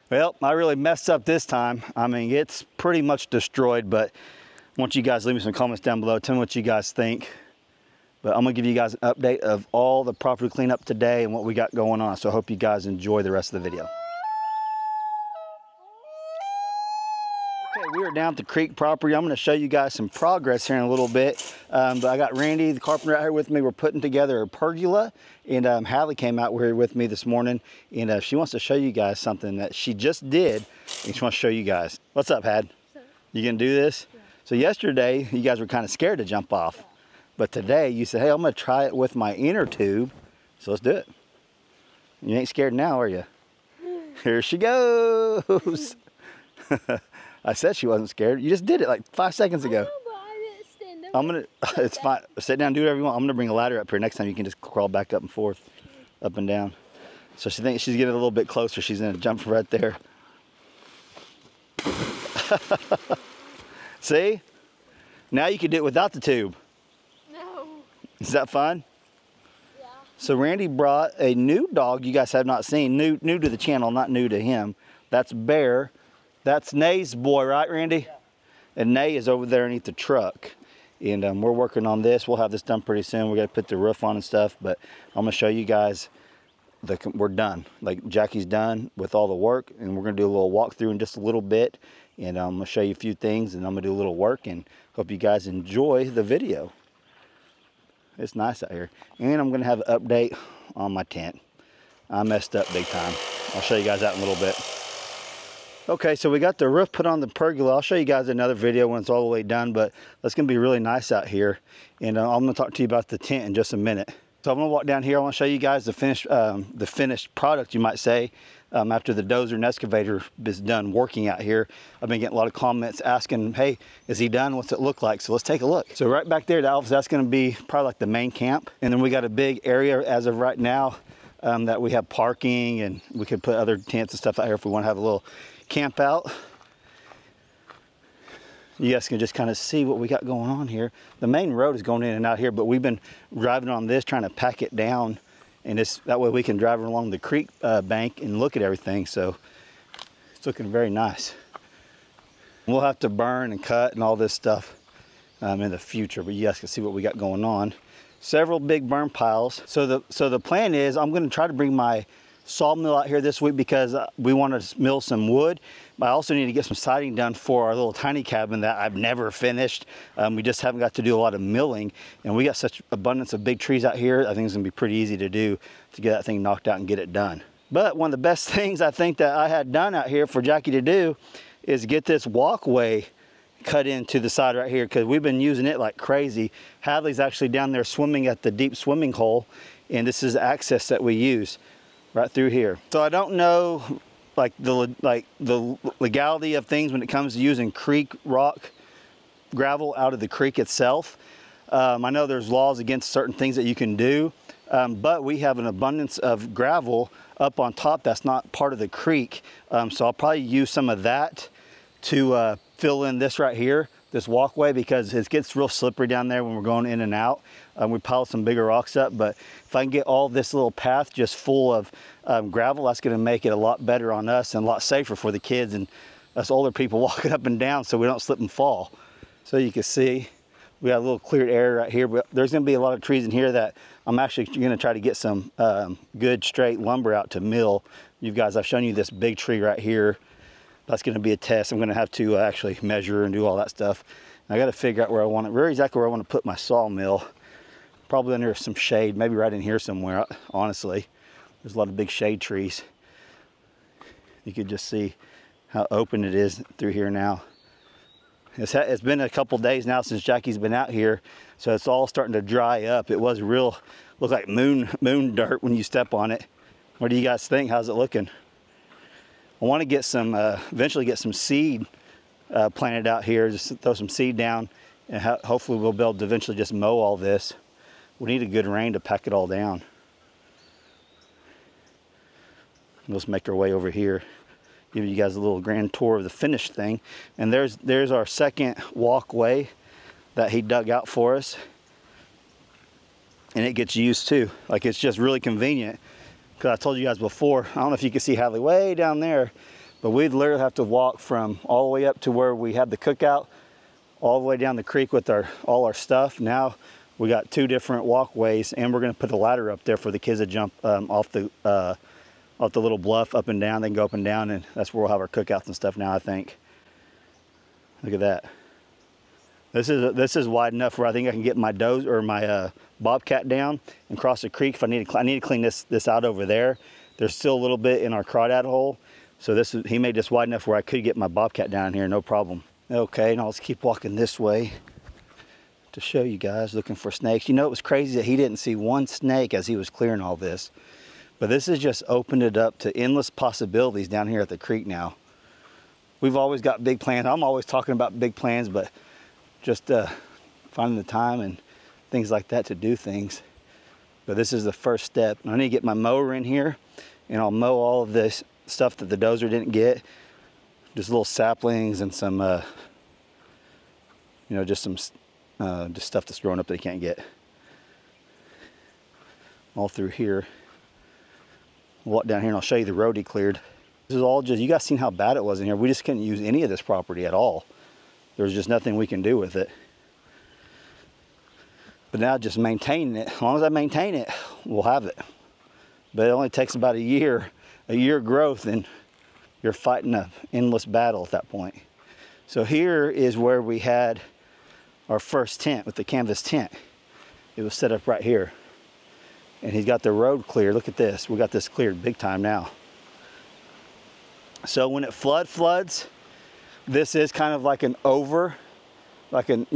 Well, I really messed up this time. I mean, it's pretty much destroyed, but I want you guys to leave me some comments down below. Tell me what you guys think. But I'm gonna give you guys an update of all the property cleanup today and what we got going on. So I hope you guys enjoy the rest of the video. Okay, we are down at the creek property. I'm gonna show you guys some progress here in a little bit. But I got Randy, the carpenter, out here with me. We're putting together a pergola. And Hallie came out here with me this morning. And she wants to show you guys something that she just did. And she wants to show you guys. What's up, Had? You gonna do this? Yeah. So yesterday, you guys were kind of scared to jump off. Yeah. But today, you said, hey, I'm gonna try it with my inner tube. So let's do it. You ain't scared now, are you? Here she goes. I said she wasn't scared. You just did it like 5 seconds ago. I know, but I didn't stand up. It's fine. Sit down, do whatever you want. I'm gonna bring a ladder up here. Next time you can just crawl back up and forth, up and down. So she thinks she's getting a little bit closer. She's gonna jump right there. See? Now you can do it without the tube. No. Is that fun? Yeah. So Randy brought a new dog you guys have not seen. New to the channel, not new to him. That's Bear. That's Nay's boy, right, Randy? Yeah. And Nay is over there underneath the truck. And we're working on this. We'll have this done pretty soon. We're gonna put the roof on and stuff, but I'm gonna show you guys we're done. Like, Jackie's done with all the work, and we're gonna do a little walkthrough in just a little bit. And I'm gonna show you a few things, and I'm gonna do a little work, and hope you guys enjoy the video. It's nice out here. And I'm gonna have an update on my tent. I messed up big time. I'll show you guys that in a little bit. Okay, so we got the roof put on the pergola. I'll show you guys another video when it's all the way done, but it's gonna be really nice out here. And I'm gonna talk to you about the tent in just a minute. So I'm gonna walk down here. I wanna show you guys the finished product, you might say, after the dozer and excavator is done working out here. I've been getting a lot of comments asking, hey, is he done? What's it look like? So let's take a look. So right back there, that's gonna be probably like the main camp. And then we got a big area as of right now that we have parking, and we could put other tents and stuff out here if we wanna have a little camp out. You guys can just kind of see what we got going on here. The main road is going in and out here, but we've been driving on this, trying to pack it down, and that way we can drive along the creek bank and look at everything. So it's looking very nice. We'll have to burn and cut and all this stuff in the future, but you guys can see what we got going on. Several big burn piles. So the plan is I'm going to try to bring my sawmill out here this week because we want to mill some wood. I also need to get some siding done for our little tiny cabin that I've never finished. We just haven't got to do a lot of milling, and we got such abundance of big trees out here. I think it's gonna be pretty easy to do to get that thing knocked out and get it done. But one of the best things I think that I had done out here for Jackie to do is get this walkway cut into the side right here, because we've been using it like crazy. Hadley's actually down there swimming at the deep swimming hole, and this is the access that we use right through here. So I don't know like the legality of things when it comes to using creek rock gravel out of the creek itself. I know there's laws against certain things that you can do, but we have an abundance of gravel up on top that's not part of the creek. So I'll probably use some of that to fill in this right here, this walkway, because it gets real slippery down there when we're going in and out. We piled some bigger rocks up, but if I can get all this little path just full of gravel, that's gonna make it a lot better on us and a lot safer for the kids and us older people walking up and down, so we don't slip and fall. So you can see we got a little cleared area right here, but there's gonna be a lot of trees in here that I'm actually gonna try to get some good straight lumber out to mill. You guys, I've shown you this big tree right here. That's gonna be a test. I'm gonna have to actually measure and do all that stuff. And I gotta figure out where I want it, very exactly where I want to put my sawmill. Probably under some shade, maybe right in here somewhere, honestly. There's a lot of big shade trees. You can just see how open it is through here now. It's been a couple days now since Jackie's been out here, so it's all starting to dry up. It was real, looked like moon dirt when you step on it. What do you guys think? How's it looking? I want to get some, eventually get some seed planted out here, just throw some seed down, and hopefully we'll be able to eventually just mow all this. We need a good rain to pack it all down. Let's make our way over here, give you guys a little grand tour of the finished thing. And there's our second walkway that he dug out for us. And it gets used too. Like, it's just really convenient. Because I told you guys before, I don't know if you can see Hadley way down there, But we'd literally have to walk from all the way up to where we had the cookout, all the way down the creek with all our stuff. Now we got 2 different walkways, and we're gonna put a ladder up there for the kids to jump off the little bluff up and down. They can go up and down, and that's where we'll have our cookouts and stuff now, I think. Look at that. This is wide enough where I think I can get my Dozer or my Bobcat down and cross the creek if I need to clean this out over there. There's still a little bit in our crawdad hole, so he made this wide enough where I could get my Bobcat down here, no problem. Okay, now let's keep walking this way to show you guys, looking for snakes. You know, it was crazy that he didn't see one snake as he was clearing all this. But this has just opened it up to endless possibilities down here at the creek now. We've always got big plans. I'm always talking about big plans, but just finding the time and things like that to do things. But this is the first step. I need to get my mower in here, and I'll mow all of this stuff that the Dozer didn't get. Just little saplings and some, you know, just stuff that's growing up that he can't get. All through here. We'll walk down here and I'll show you the road he cleared. This is all just, you guys seen how bad it was in here. We just couldn't use any of this property at all. There's just nothing we can do with it. But now just maintaining it, as long as I maintain it, we'll have it. But it only takes about a year growth, and you're fighting an endless battle at that point. So here is where we had our first tent with the canvas tent. It was set up right here. And he's got the road clear. Look at this. We got this cleared big time now. So when it floods, this is kind of like you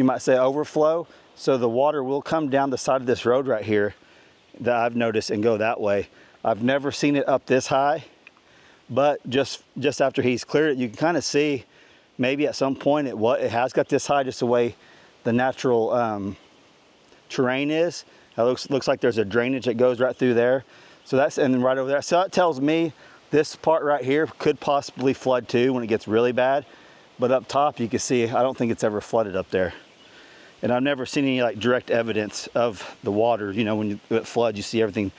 might say overflow. So the water will come down the side of this road right here that I've noticed and go that way. I've never seen it up this high, but just after he's cleared it, you can kind of see maybe at some point it has got this high, just the way the natural terrain is. It looks like there's a drainage that goes right through there. So and then right over there. So that tells me this part right here could possibly flood too when it gets really bad. But up top you can see, I don't think it's ever flooded up there. And I've never seen any like direct evidence of the water. You know, when it floods, you see everything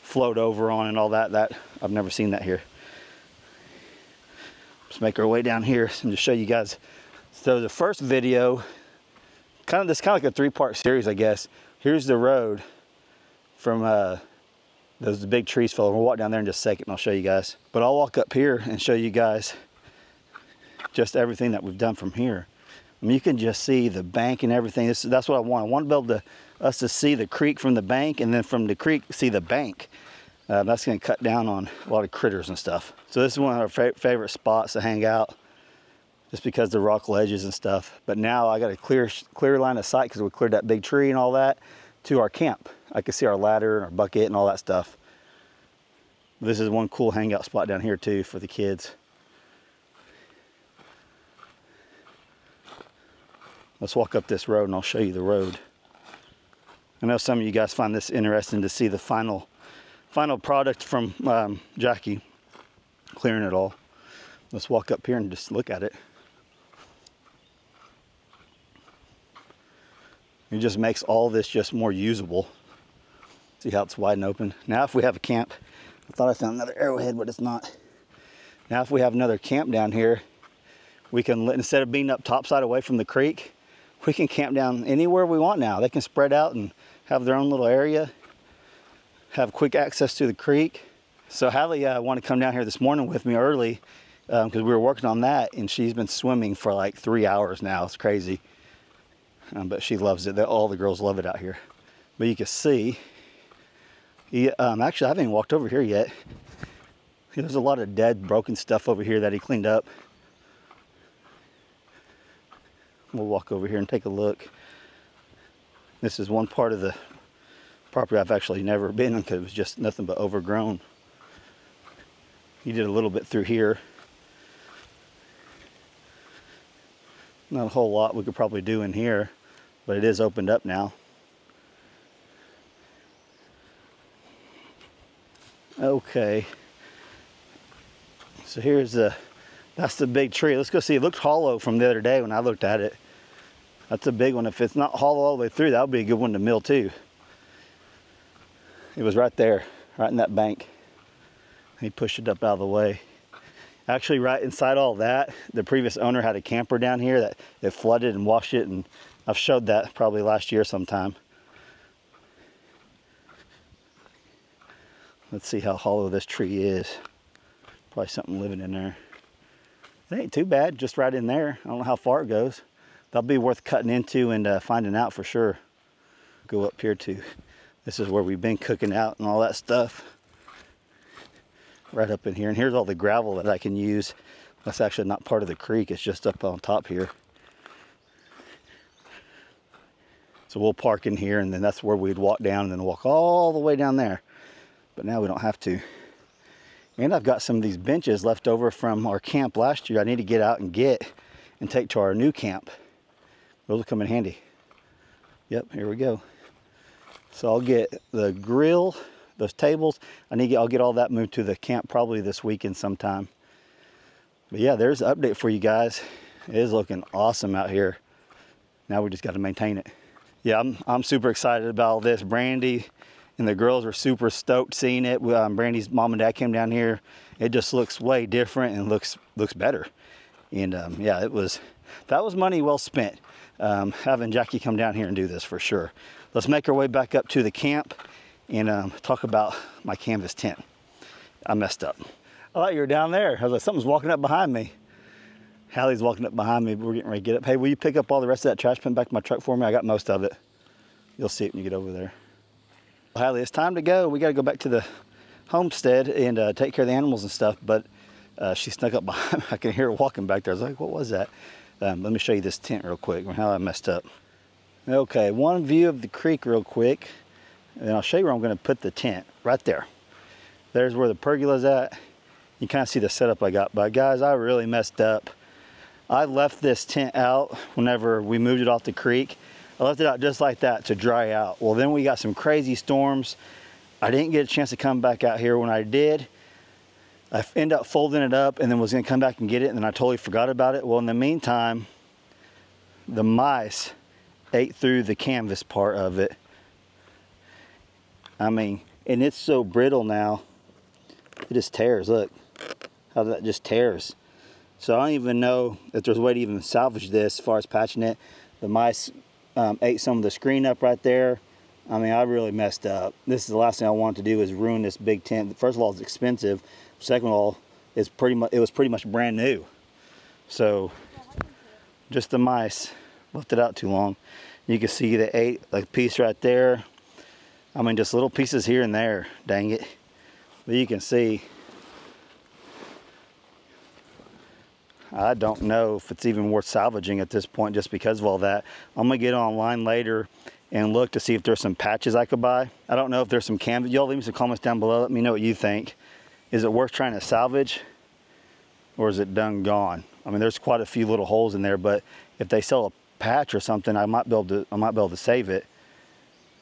float over on and all that. I've never seen that here. Let's make our way down here and just show you guys. So the first video, kind of like a 3-part series, I guess. Here's the road from those big trees fell over. We'll walk down there in just a second and I'll show you guys. But I'll walk up here and show you guys just everything that we've done from here. I mean, you can just see the bank and everything. That's what I want. I want to be able us to see the creek from the bank, and then from the creek see the bank. That's going to cut down on a lot of critters and stuff. So this is one of our favorite spots to hang out, just because of the rock ledges and stuff. But now I got a clear line of sight, because we cleared that big tree and all that, to our camp. I can see our ladder and our bucket and all that stuff. This is one cool hangout spot down here too for the kids. Let's walk up this road and I'll show you the road. I know some of you guys find this interesting to see the final product from Jackie clearing it all. Let's walk up here and just look at it. It just makes all this just more usable. See how it's wide and open? Now if we have a camp, I thought I found another arrowhead, but it's not. Now if we have another camp down here, we can, instead of being up topside away from the creek, we can camp down anywhere we want now. They can spread out and have their own little area, have quick access to the creek. So Hallie wanted to come down here this morning with me early, because we were working on that, and she's been swimming for like 3 hours now. It's crazy. But she loves it. All the girls love it out here. But you can see, actually I haven't even walked over here yet. There's a lot of dead, broken stuff over here that he cleaned up. We'll walk over here and take a look. This is one part of the property I've actually never been in, because it was just nothing but overgrown. He did a little bit through here. Not a whole lot we could probably do in here, but it is opened up now. Okay. So that's the big tree. Let's go see. It looked hollow from the other day when I looked at it. That's a big one. If it's not hollow all the way through, that would be a good one to mill too. It was right there, right in that bank. He pushed it up out of the way. Actually, right inside all that, the previous owner had a camper down here that it flooded and washed it, and I've showed that probably last year sometime. Let's see how hollow this tree is. Probably something living in there. It ain't too bad, just right in there. I don't know how far it goes. That'll be worth cutting into and finding out for sure. Go up here too. This is where we've been cooking out and all that stuff. Right up in here. And here's all the gravel that I can use. That's actually not part of the creek. It's just up on top here. So we'll park in here, and then that's where we'd walk down and then walk all the way down there. But now we don't have to. And I've got some of these benches left over from our camp last year. I need to get out and get and take to our new camp. Those will come in handy. Yep, here we go. So I'll get the grill, those tables. I'll get all that moved to the camp probably this weekend sometime. But yeah, there's an update for you guys. It is looking awesome out here. Now we just got to maintain it. Yeah, I'm super excited about all this. Brandy and the girls were super stoked seeing it. Brandy's mom and dad came down here. It just looks way different and looks better. And yeah, that was money well spent. Having Jackie come down here and do this for sure. Let's make our way back up to the camp and talk about my canvas tent. I messed up. I thought you were down there. I was like, something's walking up behind me. Hallie's walking up behind me, but we're getting ready to get up. Hey, will you pick up all the rest of that trash bin back to my truck for me? I got most of it. You'll see it when you get over there. Well, Hallie, it's time to go. We got to go back to the homestead and take care of the animals and stuff, but she snuck up behind me. I can hear her walking back there. I was like, what was that? Let me show you this tent real quick, how I messed up. Okay, one view of the creek real quick, and I'll show you where I'm going to put the tent, right there. There's where the pergola's at. You kind of see the setup I got, but guys, I really messed up. I left this tent out whenever we moved it off the creek. I left it out just like that to dry out. Well, then we got some crazy storms. I didn't get a chance to come back out here. When I did, I ended up folding it up and then was going to come back and get it, and then I totally forgot about it. Well, in the meantime, the mice ate through the canvas part of it. I mean, and it's so brittle now, it just tears. Look how that just tears. So I don't even know if there's a way to even salvage this as far as patching it. The mice ate some of the screen up right there. I mean, I really messed up. This is the last thing I want to do, is ruin this big tent. First of all, it's expensive. Second of all, it was pretty much brand new. So just the mice left it out too long. You can see they ate a piece right there. I mean, just little pieces here and there, dang it. But you can see, I don't know if it's even worth salvaging at this point just because of all that. I'm gonna get online later and look to see if there's some patches I could buy. I don't know if there's some canvas. Y'all leave me some comments down below. Let me know what you think. Is it worth trying to salvage, or is it done gone? I mean, there's quite a few little holes in there, but if they sell a patch or something, I might be able to save it.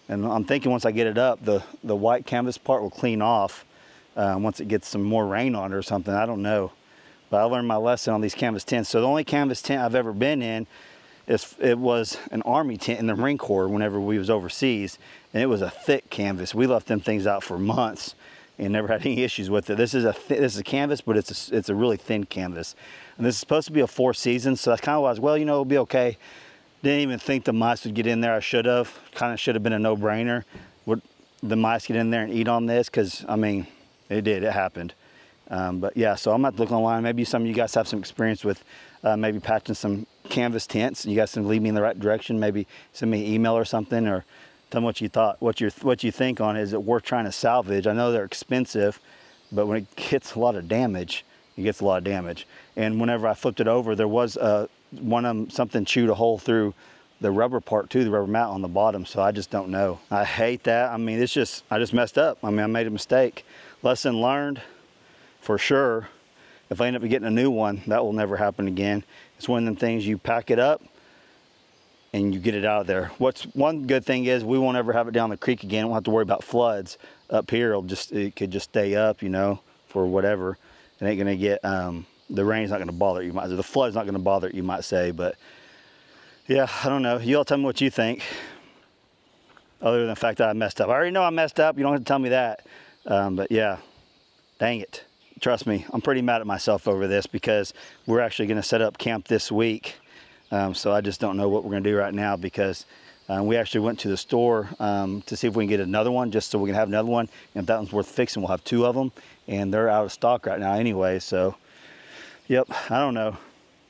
And I'm thinking once I get it up, the white canvas part will clean off once it gets some more rain on it or something. I don't know. But I learned my lesson on these canvas tents. So the only canvas tent I've ever been in, it was an Army tent in the Marine Corps whenever we was overseas. And it was a thick canvas. We left them things out for months and never had any issues with it. This is a canvas, but it's a really thin canvas. And this is supposed to be a 4 seasons, so that's kind of why I was, well, you know, it'll be okay. Didn't even think the mice would get in there. I should have. Kind of should have been a no-brainer. Would the mice get in there and eat on this? Because, I mean, it did. It happened. But yeah, so I'm going to look online. Maybe some of you guys have some experience with maybe patching some canvas tents. You guys can lead me in the right direction. Maybe send me an email or something, or tell me what you thought, what you think on it. Is it worth trying to salvage? I know they're expensive, but when it gets a lot of damage, it gets a lot of damage. And whenever I flipped it over, there was something chewed a hole through the rubber part too, the rubber mat on the bottom. So I just don't know. I hate that. I mean, I just messed up. I mean, I made a mistake. Lesson learned for sure. If I end up getting a new one, that will never happen again. It's one of them things, you pack it up and you get it out of there. One good thing is we won't ever have it down the creek again. We won't have to worry about floods up here. It could just stay up, you know, for whatever. It ain't gonna get, the rain's not gonna bother it, the flood's not gonna bother it, you might say. But yeah, I don't know. You all tell me what you think, other than the fact that I messed up. I already know I messed up. You don't have to tell me that. But yeah, dang it. trust me, I'm pretty mad at myself over this because we're actually going to set up camp this week. So I just don't know what we're going to do right now because we actually went to the store to see if we can get another one just so we can have another one. And if that one's worth fixing, we'll have 2 of them. And they're out of stock right now anyway. So, yep, I don't know.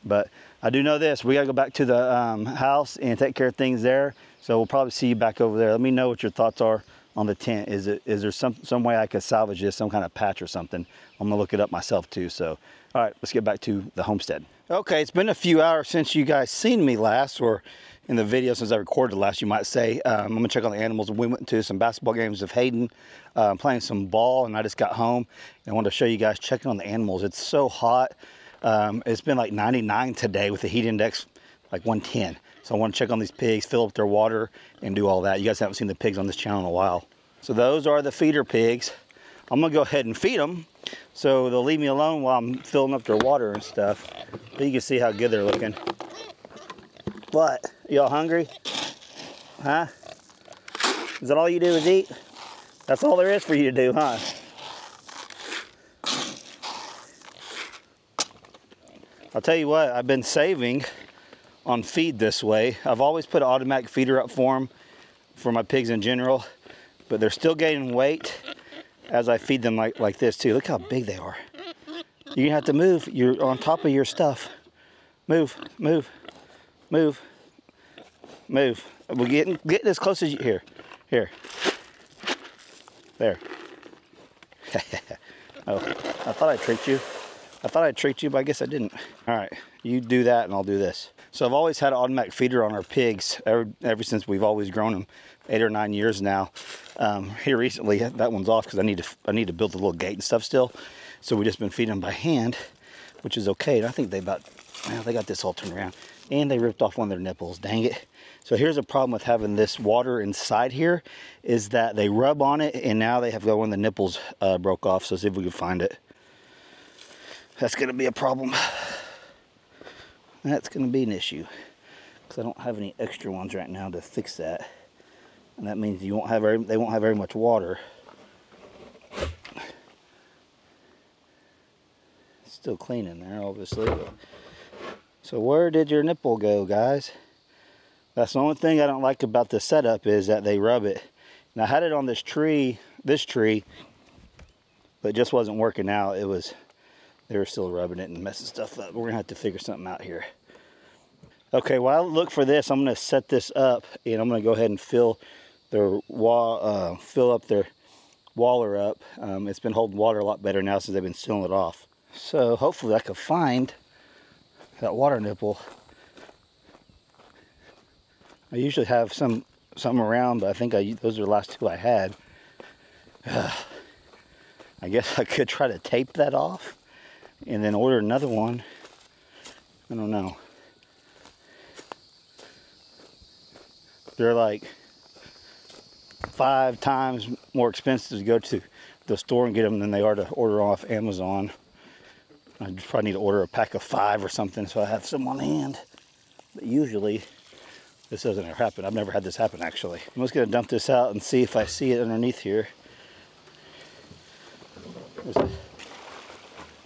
But I do know this. We got to go back to the house and take care of things there. So we'll probably see you back over there. Let me know what your thoughts are on the tent. Is there some way I could salvage this, some kind of patch or something? I'm gonna look it up myself too. So, all right, let's get back to the homestead. Okay, it's been a few hours since you guys seen me last, or in the video since I recorded last, you might say. I'm gonna check on the animals. We went to some basketball games with Hayden, playing some ball, and I just got home. And I wanted to show you guys checking on the animals. It's so hot. It's been like 99 today with the heat index like 110. So I want to check on these pigs, fill up their water, and do all that. You guys haven't seen the pigs on this channel in a while. So those are the feeder pigs. I'm gonna go ahead and feed them, so they'll leave me alone while I'm filling up their water and stuff. But you can see how good they're looking. What? Y'all hungry? Huh? Is that all you do is eat? That's all there is for you to do, huh? I'll tell you what, I've been saving on feed this way. I've always put an automatic feeder up for them, for my pigs in general, but they're still gaining weight as I feed them like this too. Look how big they are. You're gonna have to move. You're on top of your stuff. Move, move, move, move. We're getting as close as you, here. There. Oh, I thought I tricked you. But I guess I didn't. All right, you do that and I'll do this. So I've always had an automatic feeder on our pigs ever since we've always grown them, 8 or 9 years now. Here recently, that one's off because I need to build a little gate and stuff still. So we've just been feeding them by hand, which is okay. And I think they got this all turned around. And they ripped off one of their nipples, dang it. So here's a problem with having this water inside here, is that they rub on it and now they have got one of the nipples broke off. So see if we can find it. That's gonna be a problem. That's gonna be an issue because I don't have any extra ones right now to fix that. And that means they won't have very much water. It's still clean in there, obviously. So where did your nipple go, guys? That's the only thing I don't like about the setup, is that they rub it. And I had it on this tree, but it just wasn't working out. They were still rubbing it and messing stuff up. We're gonna have to figure something out here. Okay, while I look for this, I'm gonna set this up and I'm gonna go ahead and fill their fill up their waller up. It's been holding water a lot better now since they've been sealing it off. So hopefully I can find that water nipple. I usually have some around, but I think those are the last 2 I had. I guess I could try to tape that off and then order another one. I don't know. They're like 5 times more expensive to go to the store and get them than they are to order off Amazon. I probably need to order a pack of 5 or something so I have some on hand. But usually this doesn't ever happen. I've never had this happen actually. I'm just gonna dump this out and see if I see it underneath here. There's a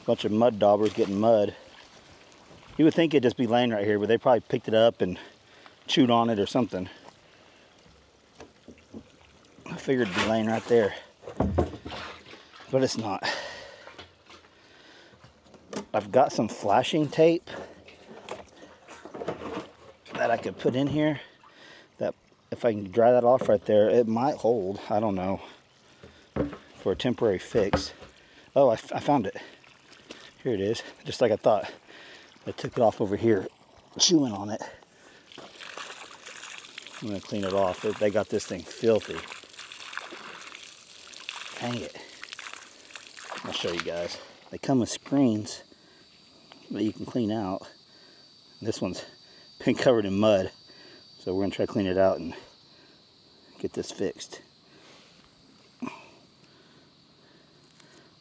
bunch of mud daubers getting mud. You would think it'd just be laying right here, but they probably picked it up and chewed on it or something. I figured it'd be laying right there, but it's not. I've got some flashing tape that I could put in here, that if I can dry that off right there, it might hold. I don't know, for a temporary fix. Oh, I found it. Here it is, just like I thought. I took it off over here, chewing on it. I'm gonna clean it off. They got this thing filthy. Dang it. I'll show you guys. They come with screens that you can clean out. This one's been covered in mud, so we're gonna try to clean it out and get this fixed.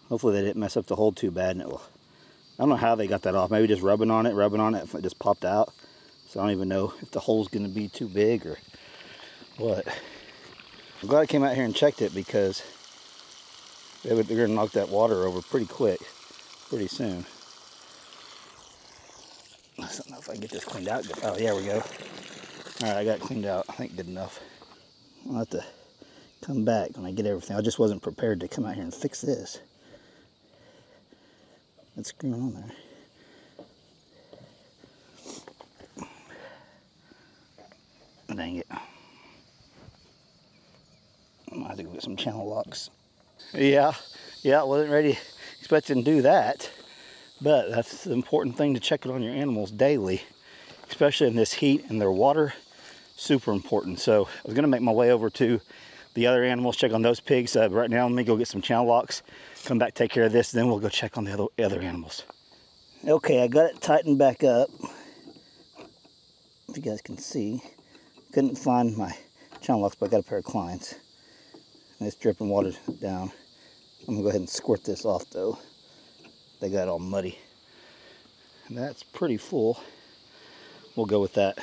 Hopefully they didn't mess up the hole too bad and it will. I don't know how they got that off. Maybe just rubbing on it, if it just popped out. So I don't even know if the hole's gonna be too big or what. I'm glad I came out here and checked it because they're gonna knock that water over pretty quick. pretty soon. I don't know if I can get this cleaned out. Oh, there we go. All right, I got it cleaned out. I think good enough. I'll have to come back when I get everything. I just wasn't prepared to come out here and fix this. What's going on there? Dang it. I might have to go get some channel locks. Yeah, I wasn't ready expecting to do that. But that's the important thing, to check it on your animals daily, especially in this heat and their water. Super important. So I was gonna make my way over to the other animals, check on those pigs. Right now, let me go get some channel locks, come back, take care of this, then we'll go check on the other animals. Okay, I got it tightened back up. If you guys can see, couldn't find my channel locks, but I got a pair of Kleins. And it's dripping water down. I'm gonna go ahead and squirt this off though. They got all muddy. And that's pretty full. We'll go with that.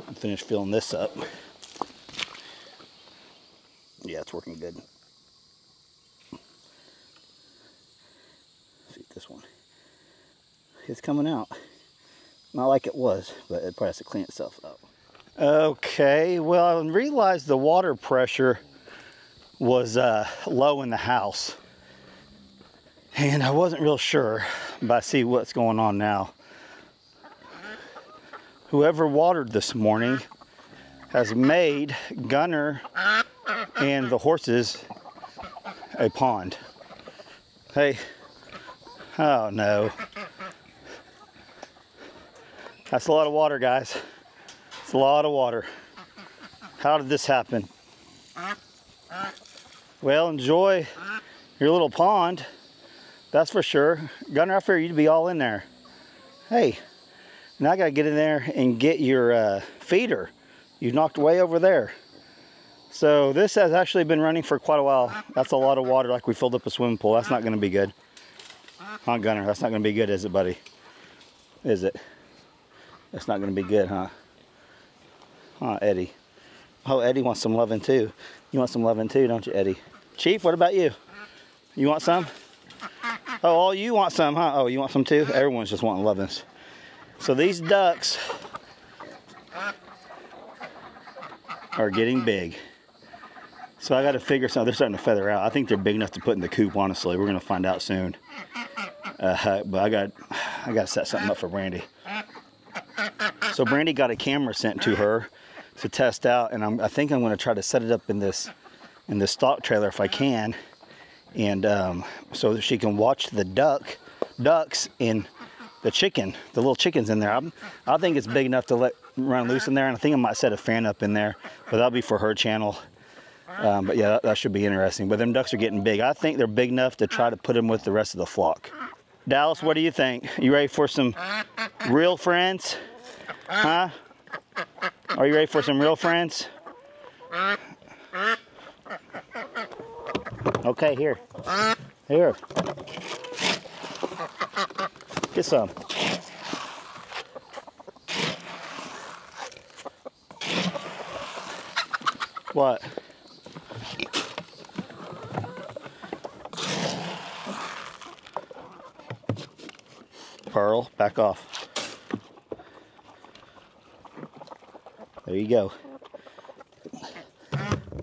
I'll finish filling this up. Yeah, it's working good. Let's see this one. It's coming out. Not like it was, but it probably has to clean itself up. Okay, well, I realized the water pressure was low in the house. And I wasn't real sure, but I see what's going on now. Whoever watered this morning has made Gunner and the horses a pond. Hey, oh no. That's a lot of water, guys. It's a lot of water. How did this happen? Well, enjoy your little pond. That's for sure. Gunner, I figured you'd be all in there. Hey, now I gotta get in there and get your feeder. You knocked way over there. So this has actually been running for quite a while. That's a lot of water, like we filled up a swimming pool. That's not gonna be good. Huh, Gunner? That's not gonna be good, is it, buddy? Is it? That's not gonna be good, huh? Huh, Eddie? Oh, Eddie wants some loving too. You want some loving too, don't you, Eddie? Chief, what about you? You want some? Oh, you want some, huh? Oh, you want some too? Everyone's just wanting lovings. So these ducks are getting big. So I got to figure something. They're starting to feather out. I think they're big enough to put in the coop, honestly. We're going to find out soon. But I got to set something up for Brandy. So Brandy got a camera sent to her to test out, and I think I'm going to try to set it up in this stock trailer if I can, and so that she can watch the ducks and the little chickens in there. I think it's big enough to let run loose in there, and I think I might set a fan up in there, but that'll be for her channel. But yeah, that should be interesting. But them ducks are getting big. I think they're big enough to try to put them with the rest of the flock. Dallas, what do you think? You ready for some real friends? Huh? Are you ready for some real friends? Okay, here. Here. Get some. What? Pearl, back off. There you go.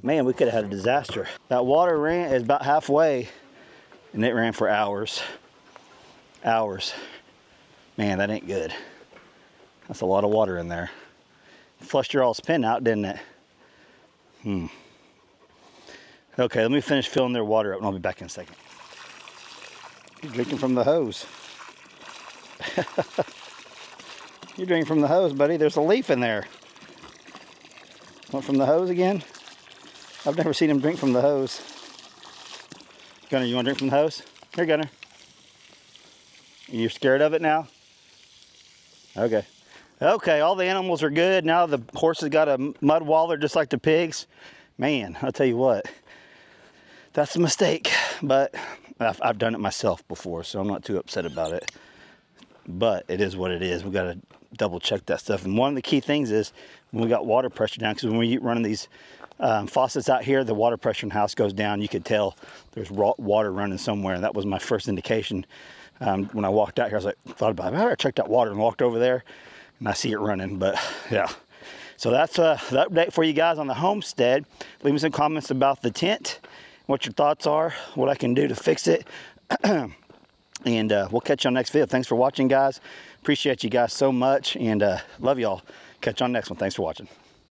Man, we could have had a disaster. That water is about halfway, and it ran for hours. Hours. Man, that ain't good. That's a lot of water in there. Flushed your all's pin out, didn't it? Okay, let me finish filling their water up, and I'll be back in a second. You're drinking from the hose. You're drinking from the hose, buddy. There's a leaf in there. Want from the hose again? I've never seen him drink from the hose. Gunner, you want to drink from the hose? Here, Gunner. You're scared of it now? Okay. Okay, all the animals are good. Now the horses got a mud waller just like the pigs. Man, I'll tell you what. That's a mistake. But I've done it myself before, so I'm not too upset about it. But it is what it is. We've got to double check that stuff. And one of the key things is when we got water pressure down, because when we're running these faucets out here, the water pressure in the house goes down. You could tell there's water running somewhere, and that was my first indication. When I walked out here, I was like, thought about it. I checked out water and walked over there, and I see it running. But yeah, so that's the update for you guys on the homestead. Leave me some comments about the tent, what your thoughts are, what I can do to fix it. And we'll catch you on the next video. Thanks for watching, guys. Appreciate you guys so much, and love y'all. Catch you on the next one. Thanks for watching.